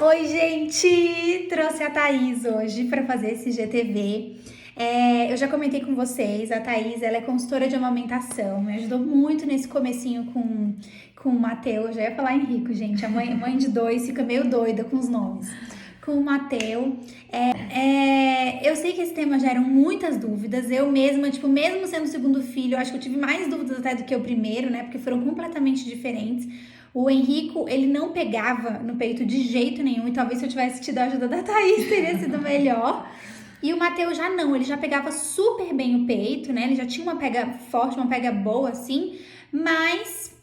Oi, gente! Trouxe a Thaís hoje para fazer esse GTV. Eu já comentei com vocês, a Thaís, ela é consultora de amamentação, me ajudou muito nesse comecinho com o Mateu. Já ia falar Henrico, gente, a mãe de dois fica meio doida com os nomes. Com o Mateu. Eu sei que esse tema geram muitas dúvidas. Eu mesma, tipo, mesmo sendo o segundo filho, eu acho que eu tive mais dúvidas até do que o primeiro, né? Porque foram completamente diferentes. O Henrico, ele não pegava no peito de jeito nenhum, e talvez se eu tivesse tido a ajuda da Thaís, teria sido melhor. E o Matheus já não, ele já pegava super bem o peito, né? Ele já tinha uma pega forte, uma pega boa, assim, mas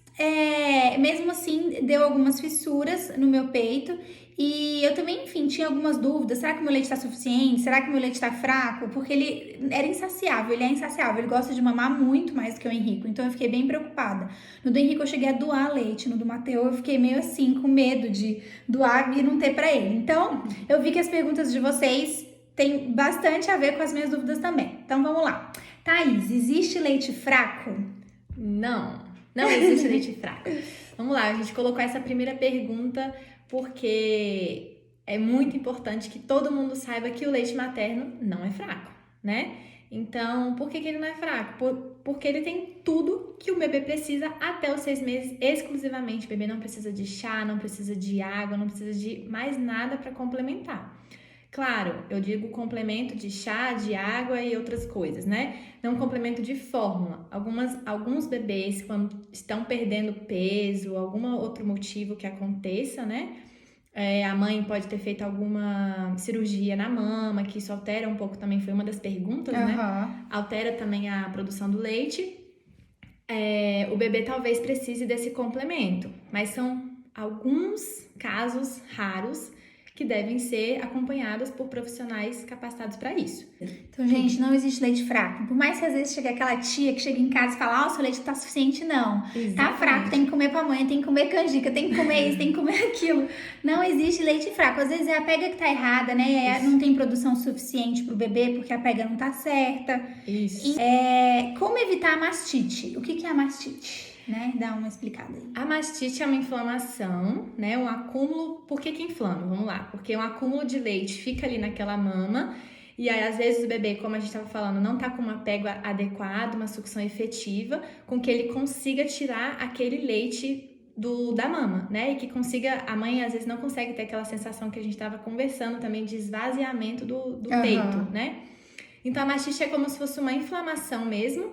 mesmo assim deu algumas fissuras no meu peito. E eu também, enfim, tinha algumas dúvidas. Será que o meu leite tá suficiente? Será que o meu leite tá fraco? Porque ele era insaciável, ele é insaciável, ele gosta de mamar muito mais do que o Henrico. Então eu fiquei bem preocupada. No do Henrico eu cheguei a doar leite, no do Matheus eu fiquei meio assim, com medo de doar e não ter pra ele. Então eu vi que as perguntas de vocês têm bastante a ver com as minhas dúvidas também. Então vamos lá. Thaís, existe leite fraco? Não existe leite fraco. Vamos lá, a gente colocou essa primeira pergunta porque é muito importante que todo mundo saiba que o leite materno não é fraco, né? Então, por que ele não é fraco? Porque ele tem tudo que o bebê precisa até os 6 meses, exclusivamente. O bebê não precisa de chá, não precisa de água, não precisa de mais nada para complementar. Claro, eu digo complemento de chá, de água e outras coisas, né? Não complemento de fórmula. Alguns bebês, quando estão perdendo peso, algum outro motivo que aconteça, né? A mãe pode ter feito alguma cirurgia na mama, que isso altera um pouco também, foi uma das perguntas, né? Altera também a produção do leite. O bebê talvez precise desse complemento, mas são alguns casos raros que devem ser acompanhados por profissionais capacitados para isso. Então, gente, não existe leite fraco. Por mais que às vezes chegue aquela tia que chega em casa e fala, seu leite tá suficiente, não. Exatamente. Tá fraco, tem que comer pamonha, tem que comer canjica, tem que comer isso, tem que comer aquilo. Não existe leite fraco. Às vezes é a pega que tá errada, né? Não tem produção suficiente pro bebê porque a pega não tá certa. Isso. Como evitar a mastite? O que é a mastite? Né? Dá uma explicada aí. A mastite é uma inflamação, né? Um acúmulo. Por que inflama? Vamos lá. Porque um acúmulo de leite fica ali naquela mama e aí às vezes o bebê, como a gente estava falando, não tá com uma pega adequada, uma sucção efetiva, com que ele consiga tirar aquele leite da mama, né? E que consiga, a mãe às vezes não consegue ter aquela sensação que a gente estava conversando também de esvaziamento do peito, né? Então a mastite é como se fosse uma inflamação mesmo.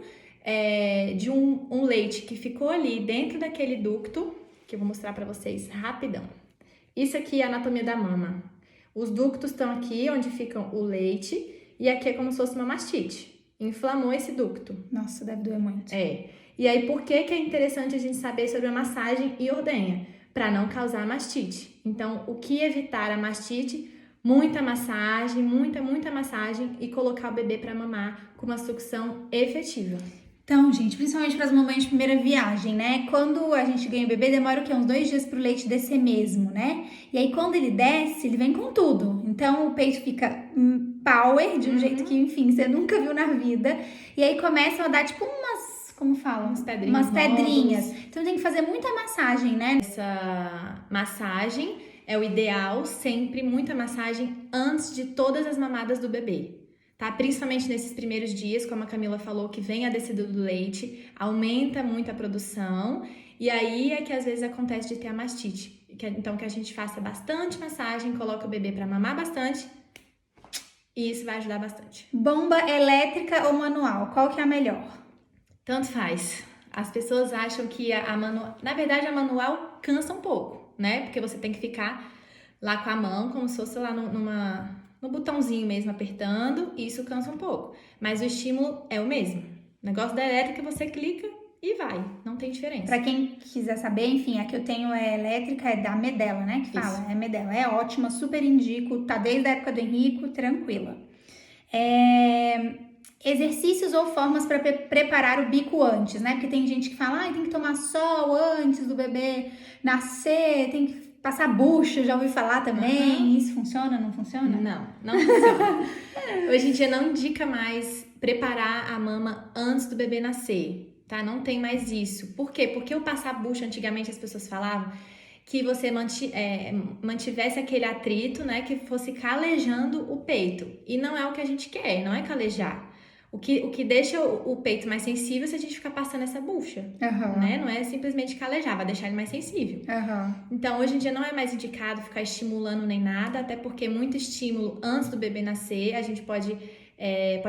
De um leite que ficou ali dentro daquele ducto, que eu vou mostrar para vocês rapidão. Isso aqui é a anatomia da mama. Os ductos estão aqui onde ficam o leite e aqui é como se fosse uma mastite. Inflamou esse ducto. Nossa, deve doer muito. E aí, por que é interessante a gente saber sobre a massagem e ordenha? Para não causar mastite. Então, o que evitar a mastite? Muita massagem, muita massagem e colocar o bebê para mamar com uma sucção efetiva. Então, gente, principalmente para as mamães de primeira viagem, né? Quando a gente ganha o bebê, demora o quê? Uns 2 dias pro leite descer mesmo, né? E aí, quando ele desce, ele vem com tudo. Então, o peito fica power, de um jeito que, enfim, você nunca viu na vida. E aí, começam a dar, tipo, como falam? Umas pedrinhas. Então, tem que fazer muita massagem, né? Essa massagem é o ideal, sempre muita massagem antes de todas as mamadas do bebê. Tá? Principalmente nesses primeiros dias, como a Camila falou, que vem a descida do leite, aumenta muito a produção, e aí é que às vezes acontece de ter a mastite. Então, que a gente faça bastante massagem, coloca o bebê para mamar bastante, e isso vai ajudar bastante. Bomba elétrica ou manual? Qual que é a melhor? Tanto faz. As pessoas acham que a manual... Na verdade, a manual cansa um pouco, né? Porque você tem que ficar lá com a mão, como se fosse lá no botãozinho mesmo, apertando, e isso cansa um pouco. Mas o estímulo é o mesmo. O negócio da elétrica, você clica e vai. Não tem diferença. Pra quem quiser saber, enfim, a que eu tenho é elétrica, é da Medela, né? Que fala, é Medela. É ótima, super indico, tá desde a época do Henrico, tranquila. Exercícios ou formas para preparar o bico antes, né? Porque tem gente que fala, tem que tomar sol antes do bebê nascer, tem que passar bucha, já ouvi falar também. Isso funciona, não funciona? Não funciona. Hoje em dia não indica mais preparar a mama antes do bebê nascer, tá? Não tem mais isso. Por quê? Porque o passar bucha, antigamente as pessoas falavam, que você mantivesse aquele atrito, né, que fosse calejando o peito. E não é o que a gente quer, não é calejar. O que deixa o peito mais sensível é se a gente ficar passando essa bucha, né? Não é simplesmente calejar, vai deixar ele mais sensível. Então, hoje em dia não é mais indicado ficar estimulando nem nada, até porque muito estímulo antes do bebê nascer, a gente pode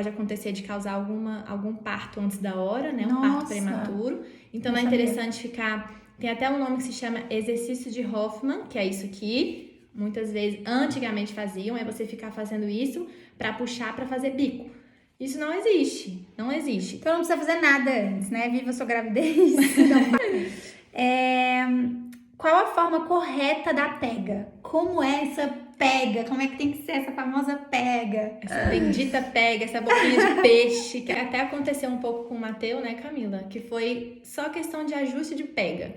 acontecer de causar algum parto antes da hora, né? Um parto prematuro. Então, não é interessante ficar... Tem até um nome que se chama exercício de Hoffman, que é isso aqui. Muitas vezes, antigamente faziam, é você ficar fazendo isso para puxar para fazer bico. Isso não existe, não existe. Então não precisa fazer nada antes, né? Viva a sua gravidez. Qual a forma correta da pega? Como é essa pega? Como é que tem que ser essa famosa pega? Essa bendita pega, essa boquinha de peixe, que até aconteceu um pouco com o Matheus, né, Camila? Que foi só questão de ajuste de pega.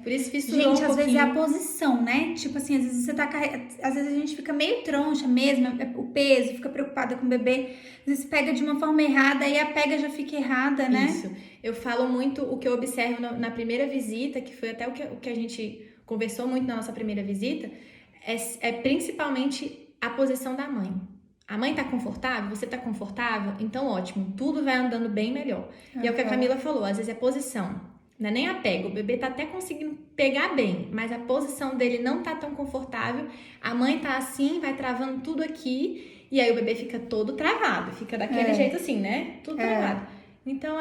Por isso fissurou um pouquinho. Às vezes é a posição, né? Tipo assim, às vezes às vezes a gente fica meio troncha mesmo, o peso, fica preocupada com o bebê. Às vezes pega de uma forma errada e a pega já fica errada, né? Isso. Eu falo muito o que eu observo na primeira visita, que foi até o que a gente conversou muito na nossa primeira visita, é principalmente a posição da mãe. A mãe tá confortável? Você tá confortável? Então, ótimo. Tudo vai andando bem melhor. E é o que a Camila falou, às vezes é posição. Não é nem a pega. O bebê tá até conseguindo pegar bem, mas a posição dele não tá tão confortável. A mãe tá assim, vai travando tudo aqui, e aí o bebê fica todo travado. Fica daquele jeito assim, né? Tudo travado. Então,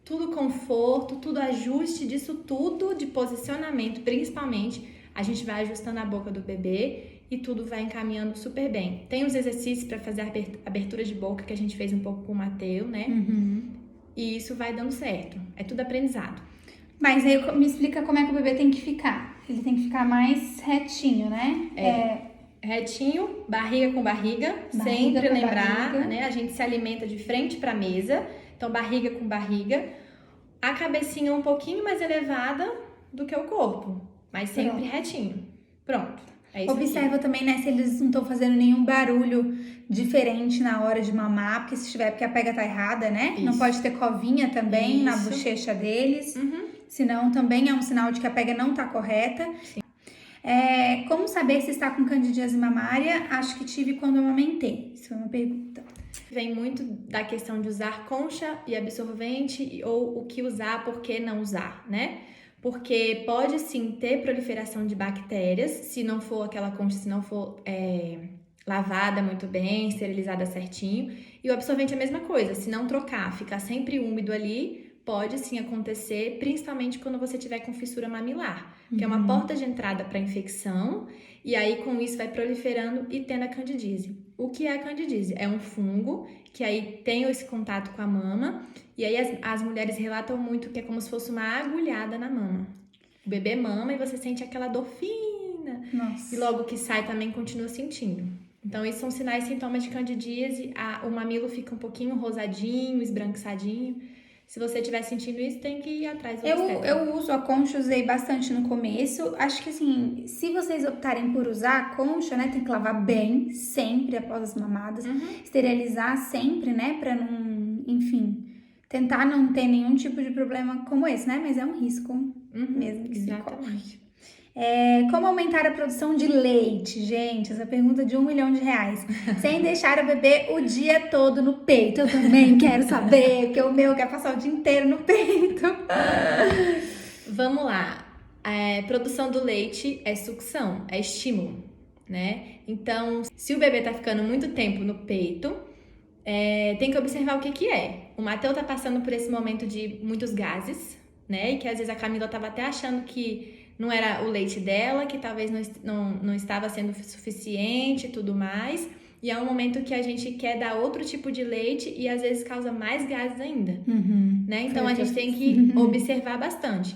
tudo conforto, tudo ajuste disso tudo, de posicionamento, principalmente. A gente vai ajustando a boca do bebê e tudo vai encaminhando super bem. Tem os exercícios para fazer a abertura de boca que a gente fez um pouco com o Matheus, né? E isso vai dando certo. É tudo aprendizado. Mas aí me explica como é que o bebê tem que ficar. Ele tem que ficar mais retinho, né? Retinho, barriga com barriga sempre com lembrar, barriga. Né? A gente se alimenta de frente para a mesa, então barriga com barriga. A cabecinha um pouquinho mais elevada do que o corpo. Mas sempre retinho. Pronto. É isso. Observa também, né, se eles não estão fazendo nenhum barulho diferente na hora de mamar, porque se tiver, porque a pega tá errada, né? Isso. Não pode ter covinha também na bochecha deles. Senão também é um sinal de que a pega não tá correta. Sim. Como saber se está com candidíase mamária? Acho que tive quando eu amamentei. Isso é uma pergunta. Vem muito da questão de usar concha e absorvente, ou o que usar, por que não usar, né? Porque pode sim ter proliferação de bactérias, se não for aquela concha, se não for lavada muito bem, esterilizada certinho. E o absorvente é a mesma coisa, se não trocar, ficar sempre úmido ali, pode sim acontecer, principalmente quando você tiver com fissura mamilar, que é uma porta de entrada para infecção, e aí com isso vai proliferando e tendo a candidíase. O que é a candidíase? É um fungo que aí tem esse contato com a mama, e aí as mulheres relatam muito que é como se fosse uma agulhada na mama. O bebê mama e você sente aquela dor fina. Nossa. E logo que sai também continua sentindo. Então, esses são sinais e sintomas de candidíase. O mamilo fica um pouquinho rosadinho, esbranquiçadinho. Se você estiver sentindo isso, tem que ir atrás do obstetra. Eu uso a concha, usei bastante no começo. Acho que assim, se vocês optarem por usar a concha, né, tem que lavar bem, sempre após as mamadas. Esterilizar sempre, né, pra não, enfim, tentar não ter nenhum tipo de problema como esse, né? Mas é um risco mesmo que se corre. Como aumentar a produção de leite? Gente, essa pergunta de R$1 milhão, sem deixar o bebê o dia todo no peito. Eu também quero saber, porque o meu quer passar o dia inteiro no peito. Vamos lá. Produção do leite é sucção, é estímulo, né? Então, se o bebê tá ficando muito tempo no peito, tem que observar o que é. O Matheus tá passando por esse momento de muitos gases, né? E que às vezes a Camila tava até achando que não era o leite dela, que talvez não estava sendo suficiente e tudo mais. E é um momento que a gente quer dar outro tipo de leite e às vezes causa mais gases ainda, né? Então a gente tem que observar bastante.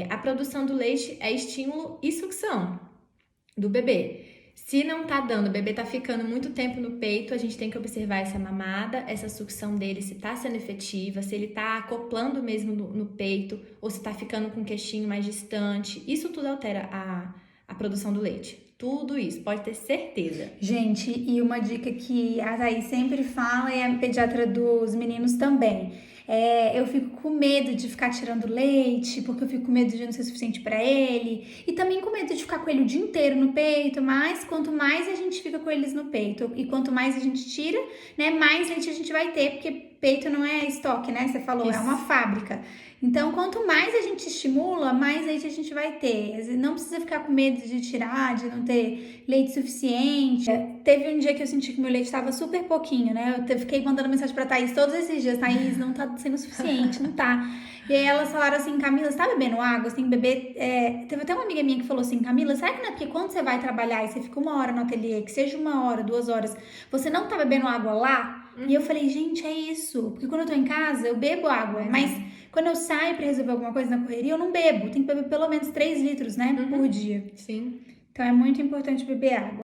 A produção do leite é estímulo e sucção do bebê. Se não tá dando, o bebê tá ficando muito tempo no peito, a gente tem que observar essa mamada, essa sucção dele, se tá sendo efetiva, se ele tá acoplando mesmo no peito, ou se tá ficando com o queixinho mais distante. Isso tudo altera a produção do leite. Tudo isso, pode ter certeza. Gente, e uma dica que a Thaís sempre fala, e a pediatra dos meninos também. Eu fico com medo de ficar tirando leite, porque eu fico com medo de não ser suficiente pra ele. E também com medo de ficar com ele o dia inteiro no peito, mas quanto mais a gente fica com eles no peito e quanto mais a gente tira, né, mais leite a gente vai ter, porque peito não é estoque, né? Você falou, Isso. é uma fábrica. Então, quanto mais a gente estimula, mais leite a gente vai ter. Não precisa ficar com medo de tirar, de não ter leite suficiente. Teve um dia que eu senti que meu leite estava super pouquinho, né? Eu fiquei mandando mensagem pra Thaís todos esses dias. Thaís, não tá sendo suficiente, não tá. E aí elas falaram assim, Camila, você tá bebendo água? Você tem que beber... Teve até uma amiga minha que falou assim, Camila, será que não é porque quando você vai trabalhar e você fica 1 hora no ateliê, que seja 1 hora, 2 horas, você não tá bebendo água lá? E eu falei, gente, é isso. Porque quando eu tô em casa, eu bebo água, mas quando eu saio pra resolver alguma coisa na correria, eu não bebo. Tem que beber pelo menos 3 litros, né, por dia. Sim. Então é muito importante beber água.